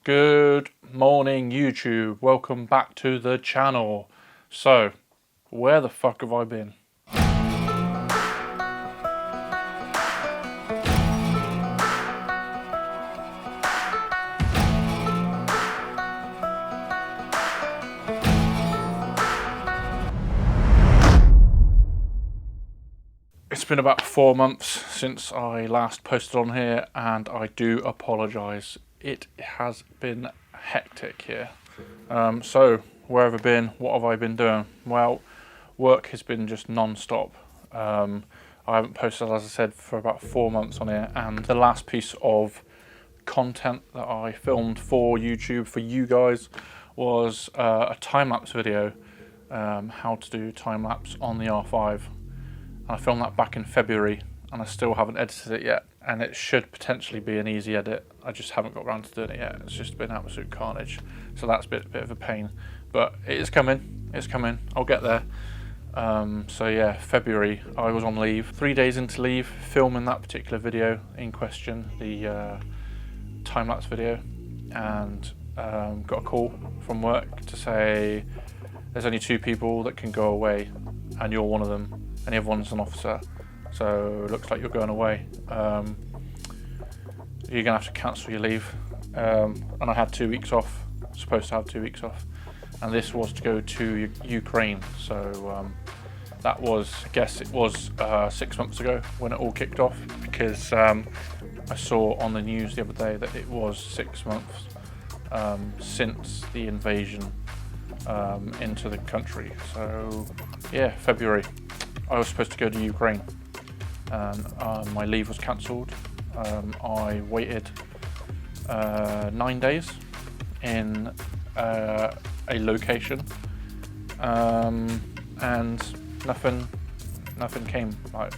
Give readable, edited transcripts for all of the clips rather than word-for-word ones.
Good morning, YouTube. Welcome back to the channel. So, where the fuck have I been? It's been about 4 months since I last posted on here, and I do apologise. It has been hectic here. So, where have I been? What have I been doing? Well, work has been just non-stop. I haven't posted, as I said, for about 4 months on here, and the last piece of content that I filmed for YouTube for you guys was a time-lapse video, how to do time-lapse on the R5. I filmed that back in February and I still haven't edited it yet, and it should potentially be an easy edit. I just haven't got around to doing it yet. It's just been absolute carnage, so that's a bit of a pain, but it is coming. It's coming. I'll get there. So yeah, February I was on leave. 3 days into leave, filming that particular video in question, the time-lapse video, and got a call from work to say there's only 2 people that can go away and you're one of them, and everyone's an officer, so it looks like you're going away. You're gonna have to cancel your leave. And I had 2 weeks off, supposed to have 2 weeks off, and this was to go to Ukraine. So that was, I guess it was 6 months ago when it all kicked off, because I saw on the news the other day that it was 6 months since the invasion into the country. So yeah, February. I was supposed to go to Ukraine, and my leave was cancelled. I waited 9 days in a location, and nothing came. Like,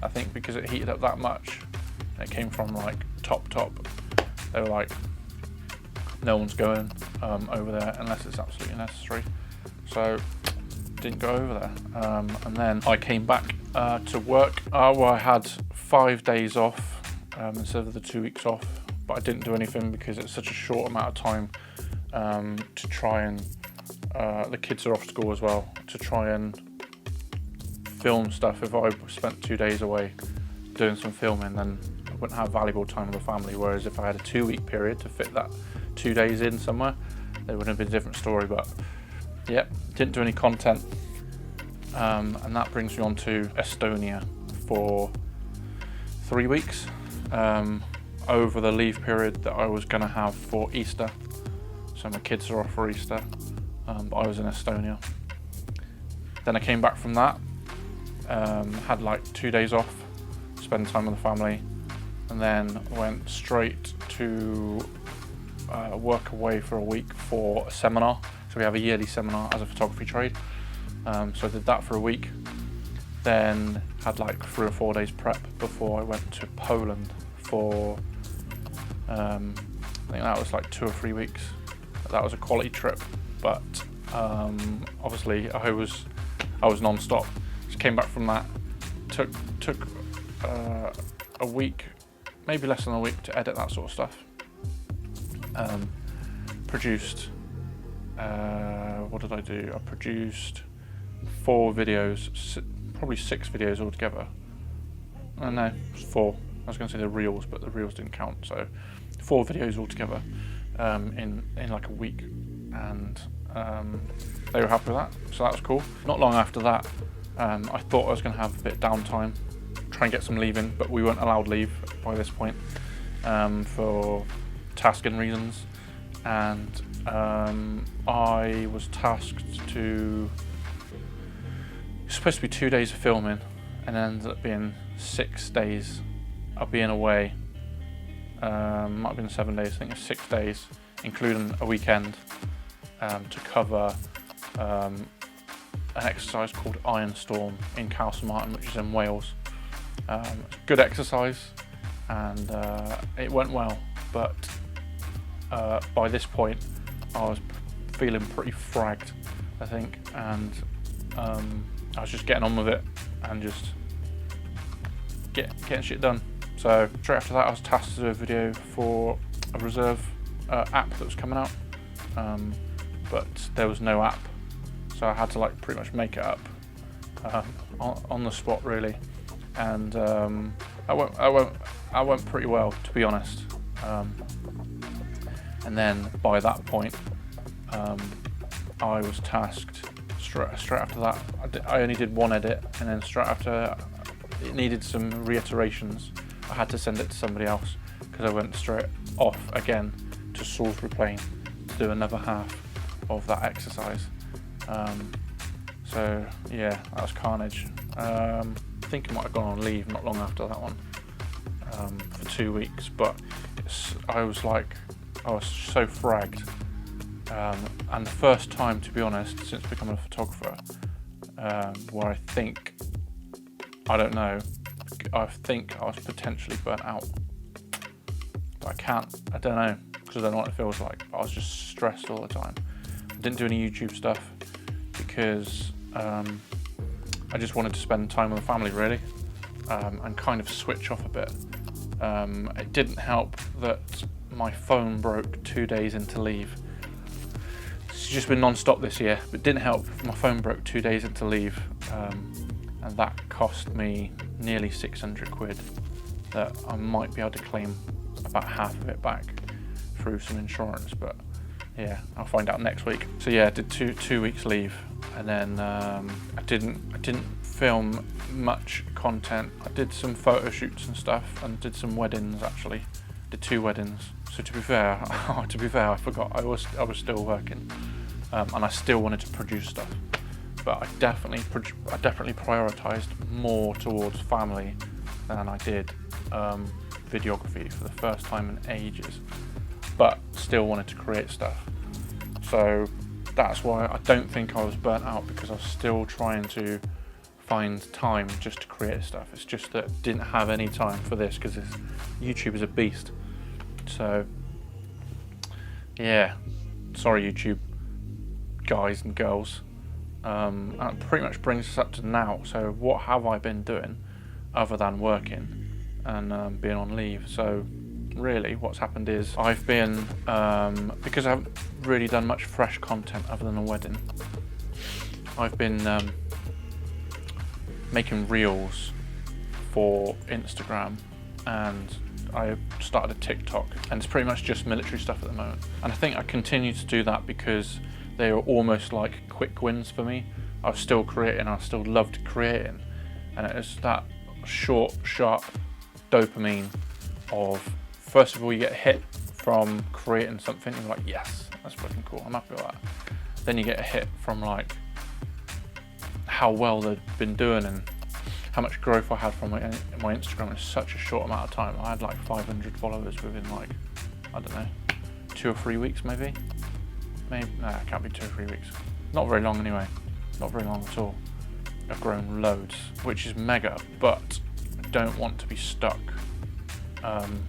I think because it heated up that much, it came from like top. They were like, no one's going over there unless it's absolutely necessary. So didn't go over there, and then I came back to work. Well, I had 5 days off instead of the 2 weeks off, but I didn't do anything because it's such a short amount of time to try and the kids are off school as well, to try and film stuff. If I spent 2 days away doing some filming, then I wouldn't have valuable time with the family, whereas if I had a 2-week period to fit that 2 days in somewhere, it would have been a different story. But yeah, didn't do any content, and that brings me on to Estonia for 3 weeks over the leave period that I was going to have for Easter. So my kids are off for Easter, but I was in Estonia. Then I came back from that, had like 2 days off, spend time with the family, and then went straight to work away for a week for a seminar. So we have a yearly seminar as a photography trade. So I did that for a week, then had like 3 or 4 days prep before I went to Poland for, I think that was like 2 or 3 weeks. That was a quality trip, but obviously I was non-stop. Just came back from that, took a week, maybe less than a week, to edit that sort of stuff. Produced, what did I do? I produced 4 videos, probably 6 videos altogether. No, 4. I was going to say the reels, but the reels didn't count. So 4 videos altogether in like a week, and they were happy with that, so that was cool. Not long after that, I thought I was going to have a bit of downtime, try and get some leave in, but we weren't allowed leave by this point for tasking reasons, and I was tasked to, it's supposed to be 2 days of filming, and it ended up being 6 days of being away. Might have been 7 days, I think it's 6 days, including a weekend, to cover an exercise called Iron Storm in Castlemartin, which is in Wales. Good exercise, and it went well, but by this point I was feeling pretty fragged, I think, and I was just getting on with it and just getting shit done. So straight after that I was tasked to do a video for a reserve app that was coming out, but there was no app, so I had to like pretty much make it up on the spot really, and I went pretty well, to be honest. And then by that point, I was tasked straight after that. I only did one edit, and then straight after it needed some reiterations. I had to send it to somebody else because I went straight off again to Salisbury Plain to do another half of that exercise. So yeah, that was carnage. I think I might have gone on leave not long after that one for 2 weeks, but I was so fragged. And the first time, to be honest, since becoming a photographer, where I think I was potentially burnt out. But I don't know, because I don't know what it feels like. I was just stressed all the time. I didn't do any YouTube stuff because I just wanted to spend time with the family really, and kind of switch off a bit. It didn't help that my phone broke 2 days into leave. It's just been non-stop this year, but it didn't help. My phone broke 2 days into leave, and that cost me nearly 600 quid that I might be able to claim about half of it back through some insurance, but yeah, I'll find out next week. So yeah, I did two weeks leave, and then I didn't film much content. I did some photo shoots and stuff, and did some weddings actually. Did 2 weddings. So to be fair, I forgot I was still working, and I still wanted to produce stuff. But I definitely prioritised more towards family than I did videography for the first time in ages. But still wanted to create stuff. So that's why I don't think I was burnt out, because I was still trying to find time just to create stuff. It's just that I didn't have any time for this because YouTube is a beast. So yeah, sorry YouTube guys and girls. And it pretty much brings us up to now. So what have I been doing other than working and being on leave? So really what's happened is I've been, because I haven't really done much fresh content other than a wedding, I've been making reels for Instagram, and I started a TikTok, and it's pretty much just military stuff at the moment. And I think I continue to do that because they are almost like quick wins for me. I was still creating, I still loved creating, and it's that short, sharp dopamine of, first of all, you get hit from creating something, and you're like, yes, that's fucking cool, I'm happy with that. Then you get a hit from like how well they've been doing and how much growth I had from my Instagram in such a short amount of time. I had like 500 followers within like, I don't know, 2 or 3 weeks maybe. No, it can't be 2 or 3 weeks. Not very long anyway. Not very long at all. I've grown loads, which is mega, but I don't want to be stuck and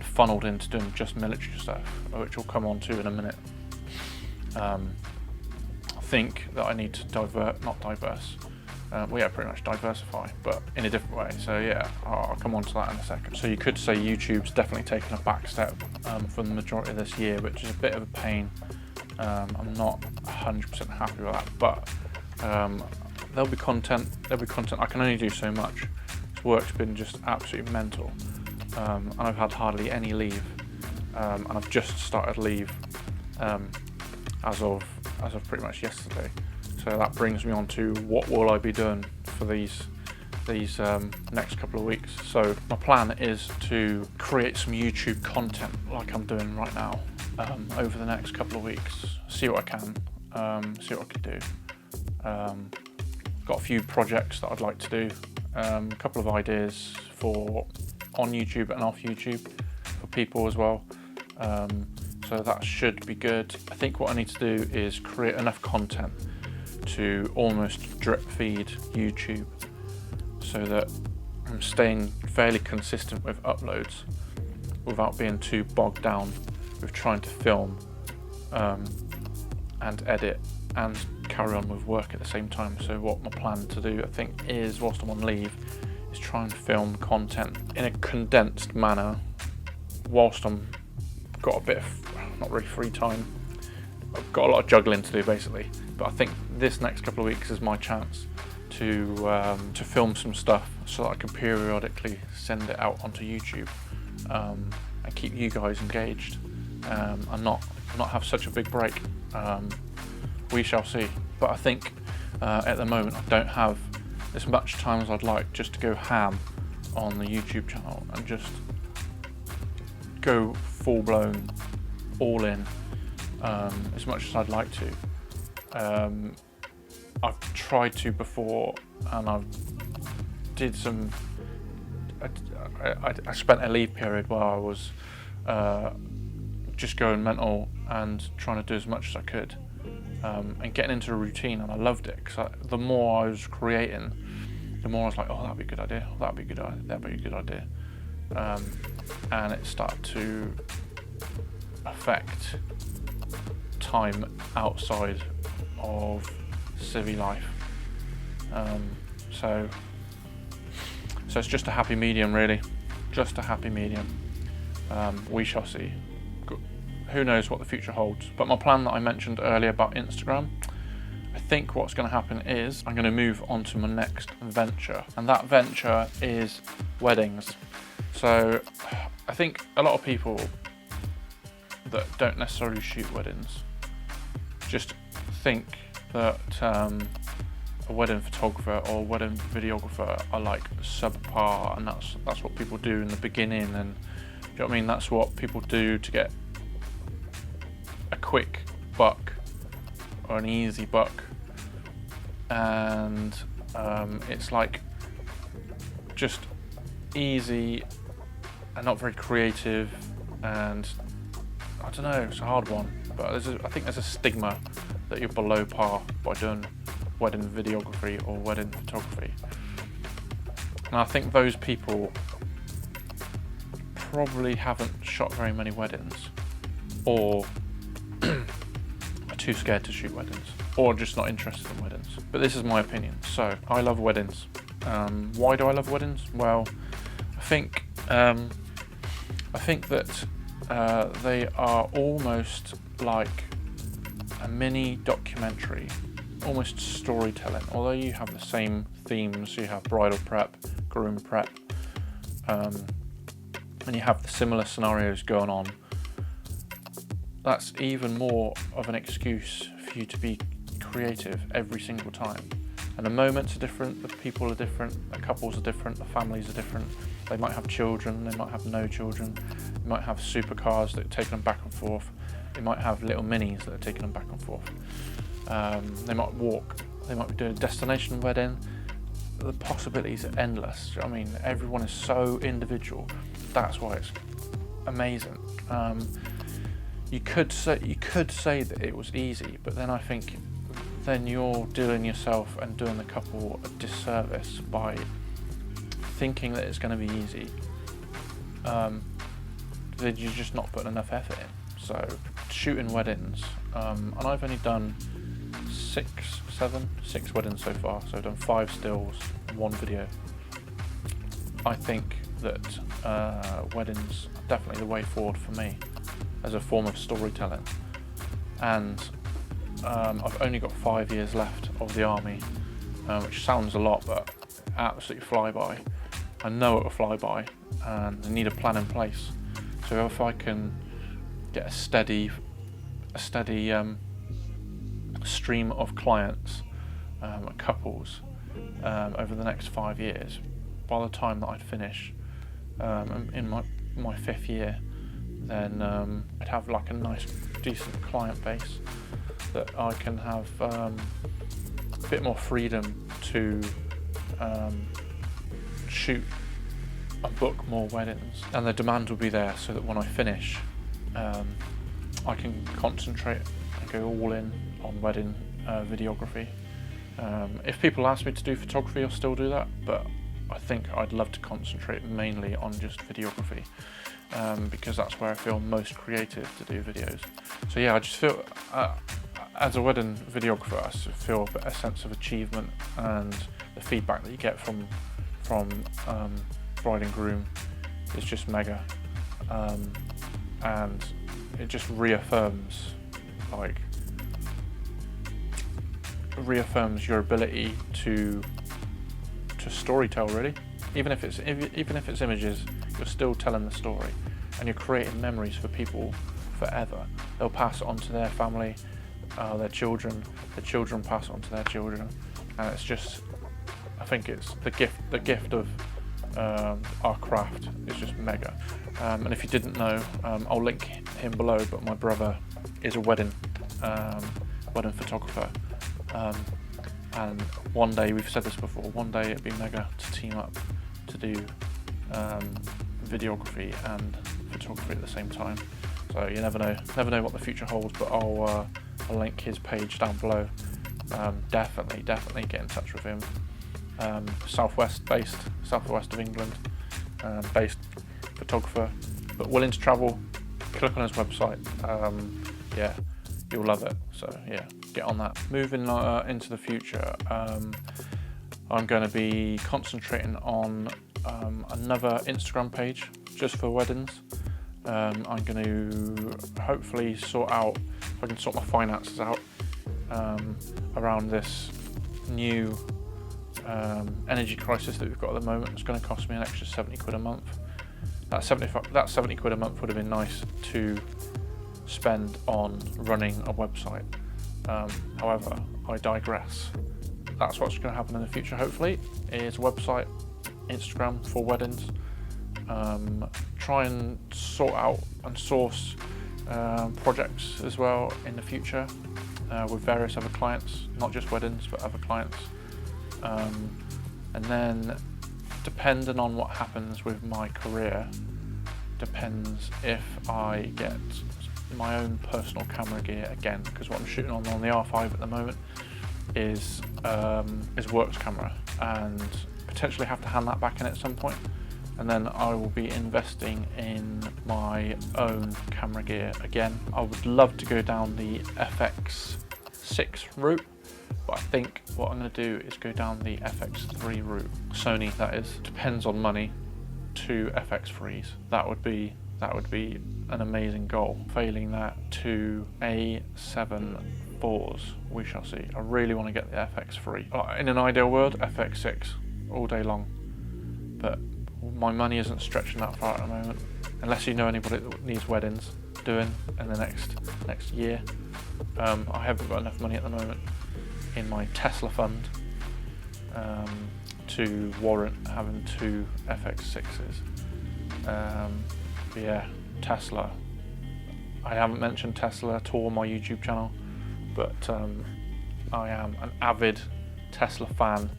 funneled into doing just military stuff, which we'll come on to in a minute. I think that I need to pretty much diversify, but in a different way. So yeah, I'll come on to that in a second. So you could say YouTube's definitely taken a back step for the majority of this year, which is a bit of a pain. I'm not 100% happy with that, but there'll be content. I can only do so much. This work's been just absolutely mental, and I've had hardly any leave, and I've just started leave as of pretty much yesterday. So that brings me on to what will I be doing for these next couple of weeks. So my plan is to create some YouTube content like I'm doing right now over the next couple of weeks. See what I can, see what I can do. Got a few projects that I'd like to do. A couple of ideas for on YouTube and off YouTube for people as well. So that should be good. I think what I need to do is create enough content to almost drip feed YouTube so that I'm staying fairly consistent with uploads without being too bogged down with trying to film and edit and carry on with work at the same time. So what my plan to do, I think, is whilst I'm on leave, is try and film content in a condensed manner whilst I'm got a bit of, not really free time. I've got a lot of juggling to do basically, but I think this next couple of weeks is my chance to film some stuff so that I can periodically send it out onto YouTube and keep you guys engaged and not have such a big break. We shall see. But I think at the moment I don't have as much time as I'd like just to go ham on the YouTube channel and just go full blown all in as much as I'd like to. I've tried to before, and I spent a leave period where I was just going mental and trying to do as much as I could, and getting into a routine, and I loved it because the more I was creating, the more I was like, oh, that'd be a good idea, oh, that'd be a good idea, that'd be a good idea, and it started to affect time outside of civvy life. So it's just a happy medium, really. Just a happy medium. We shall see. Who knows what the future holds. But my plan that I mentioned earlier about Instagram, I think what's going to happen is I'm going to move on to my next venture. And that venture is weddings. So I think a lot of people that don't necessarily shoot weddings just think that a wedding photographer or a wedding videographer are like subpar, and that's what people do in the beginning, and do you know what I mean? That's what people do to get a quick buck or an easy buck, and it's like just easy and not very creative, and I don't know, it's a hard one, but I think there's a stigma that you're below par by doing wedding videography or wedding photography. And I think those people probably haven't shot very many weddings, or are too scared to shoot weddings, or just not interested in weddings. But this is my opinion. So I love weddings. Why do I love weddings? Well, I think that they are almost like a mini documentary, almost storytelling. Although you have the same themes, you have bridal prep, groom prep, and you have the similar scenarios going on. That's even more of an excuse for you to be creative every single time. And the moments are different, the people are different, the couples are different, the families are different. They might have children, they might have no children, they might have supercars that are taking them back and forth. They might have little minis that are taking them back and forth. They might walk, they might be doing a destination wedding. The possibilities are endless. Do you know what I mean? Everyone is so individual. That's why it's amazing. You could say that it was easy, but then I think then you're doing yourself and doing the couple a disservice by thinking that it's going to be easy. Then you're just not putting enough effort in. So shooting weddings, and I've only done six weddings so far, so I've done 5 stills and 1 video. I think that weddings are definitely the way forward for me as a form of storytelling, and I've only got 5 years left of the army, which sounds a lot, but absolutely fly by. I know it will fly by, and I need a plan in place. So if I can get a steady stream of clients, couples, over the next 5 years, by the time that I'd finish in my 5th year, then I'd have like a nice decent client base that I can have a bit more freedom to shoot and book more weddings, and the demand will be there so that when I finish I can concentrate and go all in on wedding videography. If people ask me to do photography, I'll still do that, but I think I'd love to concentrate mainly on just videography, because that's where I feel most creative to do videos. So yeah, I just feel as a wedding videographer, I feel a sense of achievement, and the feedback that you get from bride and groom is just mega, and it just reaffirms, like, your ability to storytell, really. Even if it's images, you're still telling the story, and you're creating memories for people forever. They'll pass it on to their family, their children pass it on to their children, and it's just, I think it's the gift of our craft is just mega. And if you didn't know, I'll link him below, but my brother is a wedding photographer, and one day, we've said this before, one day it'd be mega to team up to do videography and photography at the same time. So you never know what the future holds, but I'll link his page down below. Definitely get in touch with him. Southwest of England based photographer, but willing to travel. Click on his website. Yeah, you'll love it. So yeah, get on that. Moving into the future, I'm going to be concentrating on another Instagram page just for weddings. I'm going to hopefully sort my finances out around this new energy crisis that we've got at the moment. It's going to cost me an extra 70 quid a month. That 70 quid a month would have been nice to spend on running a website. However, I digress. That's what's going to happen in the future, hopefully, is a website, Instagram for weddings. Try and sort out and source projects as well in the future with various other clients, not just weddings, but other clients. And then, depending on what happens with my career, depends if I get my own personal camera gear again, because what I'm shooting on the R5 at the moment is works camera, and potentially have to hand that back in at some point. And then I will be investing in my own camera gear again. I would love to go down the FX6 route, but I think what I'm going to do is go down the FX3 route. Sony, that is. Depends on money. 2 FX3s. That would be an amazing goal. Failing that, 2 A7 4s. We shall see. I really want to get the FX3. In an ideal world, FX6 all day long. But my money isn't stretching that far at the moment. Unless you know anybody that needs weddings doing in the next year. I haven't got enough money at the moment in my Tesla fund to warrant having 2 FX6s. But yeah, Tesla. I haven't mentioned Tesla at all on my YouTube channel, but I am an avid Tesla fan,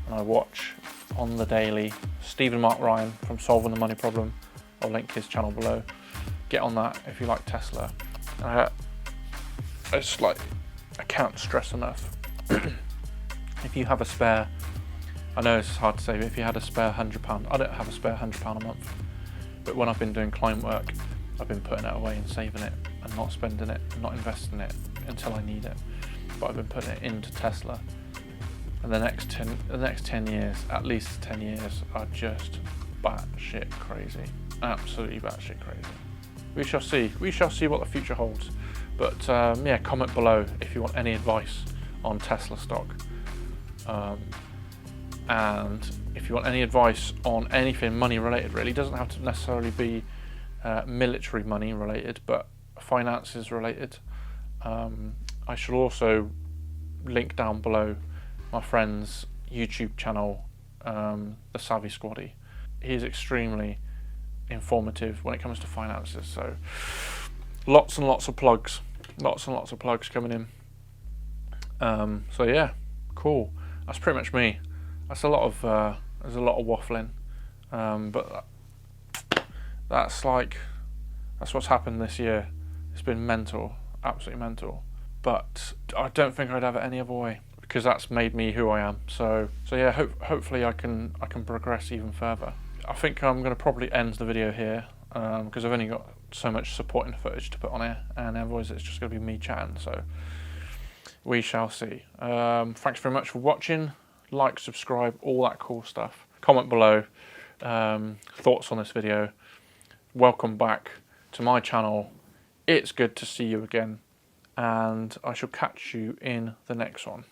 and I watch on the daily Stephen Mark Ryan from Solving the Money Problem. I'll link his channel below. Get on that if you like Tesla. It's like, I can't stress enough. If you have a spare, I know it's hard to say, but if you had a spare £100, I don't have a spare £100 a month, but when I've been doing client work, I've been putting it away and saving it and not spending it, not investing it until I need it. But I've been putting it into Tesla. And the next 10 years, at least 10 years, are just batshit crazy. Absolutely batshit crazy. We shall see. We shall see what the future holds. But yeah, comment below if you want any advice on Tesla stock. And if you want any advice on anything money related, really, it doesn't have to necessarily be military money related, but finances related. I shall also link down below my friend's YouTube channel, The Savvy Squaddy. He's extremely informative when it comes to finances, so lots and lots of plugs coming in. So yeah, cool. That's pretty much me. That's a lot of there's a lot of waffling, but that's what's happened this year. It's been mental, absolutely mental. But I don't think I'd have it any other way, because that's made me who I am. So yeah, hopefully I can progress even further. I think I'm going to probably end the video here, because I've only got so much supporting footage to put on here, and otherwise it's just going to be me chatting. So we shall see. Thanks very much for watching. Like, subscribe, all that cool stuff. Comment below thoughts on this video. Welcome back to my channel it's good to see you again, and I shall catch you in the next one.